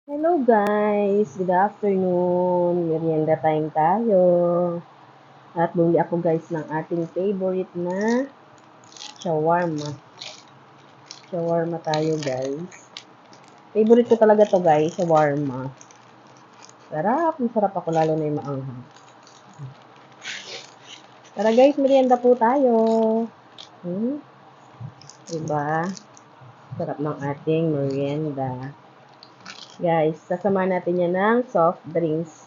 Hello guys, good afternoon. Merienda time tayo. At bumili ako guys ng ating favorite na shawarma. Shawarma tayo guys. Favorite ko talaga to guys, shawarma. Sarap, masarap ako lalo na yung maanghang. Tara guys, merienda po tayo. Hmm? Diba? Sarap ng ating merienda. Guys, sasama natin yan ng soft drinks.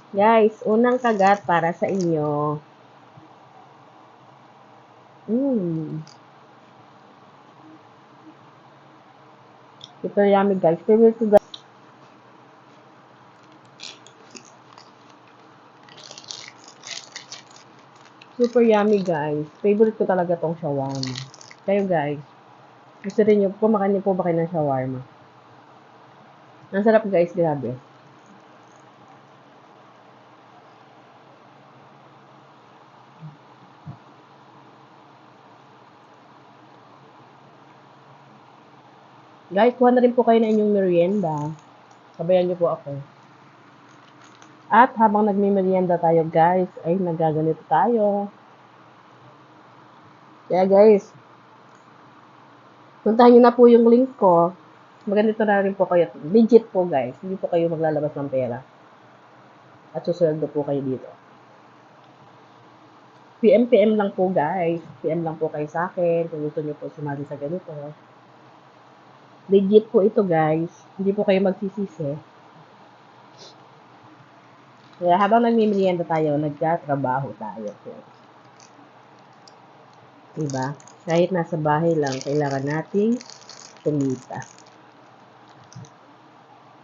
Guys, unang kagat para sa inyo. Super yummy guys. Favorite ko guys. Super yummy guys. Favorite ko talaga tong shawarma. Kayo guys, gusto rin nyo, kumakain niyo po ba kayo ng shawarma? Ang sarap guys, grabe. Guys, kuha na rin po kayo ng inyong merienda. Sabayan niyo po ako. At habang nagme-merienda tayo guys, ay nagaganito tayo. Kaya guys, puntahan niyo na po yung link ko. Maganito na rin po kayo. Legit po guys. Hindi po kayo maglalabas ng pera. At susunod po kayo dito. PM lang po guys. PM lang po kayo sa akin kung gusto niyo po sumali sa ganito. Legit po ito guys. Hindi po kayo magsisisi. Kaya habang nagmimerienda tayo, nagtatrabaho tayo. Diba? Kahit nasa bahay lang, kailangan nating kumita.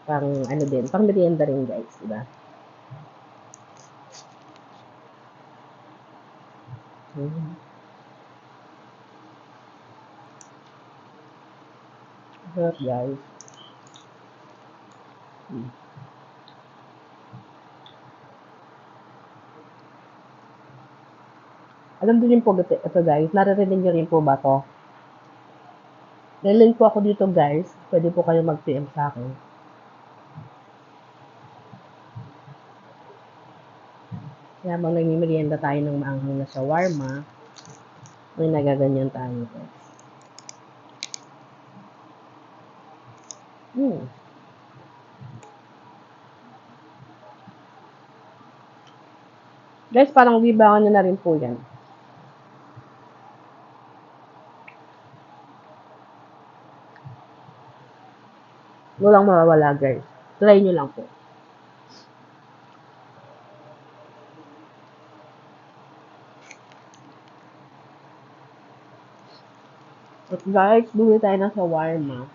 Pang ano din, pang merienda rin guys, diba? Sarap guys. Alam din po ito guys, naririnig nyo rin po ba to? Nalilink po ako dito guys, pwede po kayo mag-PM sa akin. Kaya habang nagmimerienda tayo ng maanghang na shawarma, may nagaganyan tayo guys. Guys, parang libangan nyo na rin po yan. Walang mawawala guys. Try nyo lang po. At guys, bumili tayo ng shawarma.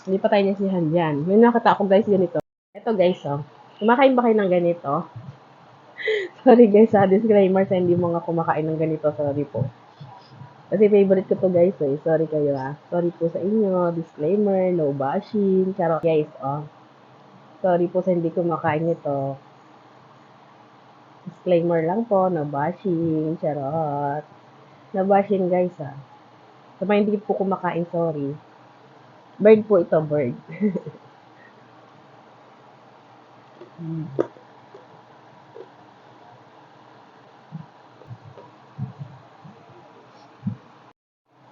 Hindi pa tayo nasihan dyan. May nakita ako guys ganito. Ito guys, oh. Kumakain ba kayo ng ganito? Sorry guys, disclaimer sa hindi mga kumakain ng ganito. Sorry po. Kasi favorite ko to guys, eh. Sorry kayo Sorry po sa inyo. Disclaimer, no bashing. Charot guys, oh. Sorry po sa hindi kumakain nito. Disclaimer lang po, no bashing. Charot. No bashing guys, Sa mga hindi po kumakain, sorry. Bird po ito, bird.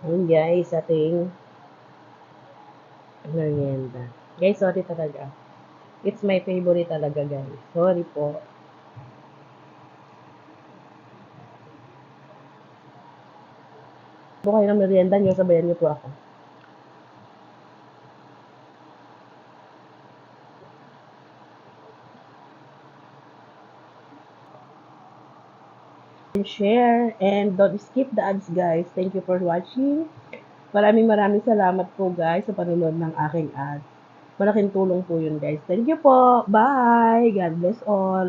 Ayun guys, ating merienda. Guys, sorry talaga. It's my favorite talaga guys. Sorry po. Po kayo ng merienda nyo, sabayan nyo po ako. Share and don't skip the ads guys. Thank you for watching. Maraming salamat po guys sa panonood ng aking ads. Malaking tulong po yun guys. Thank you po. Bye. God bless all.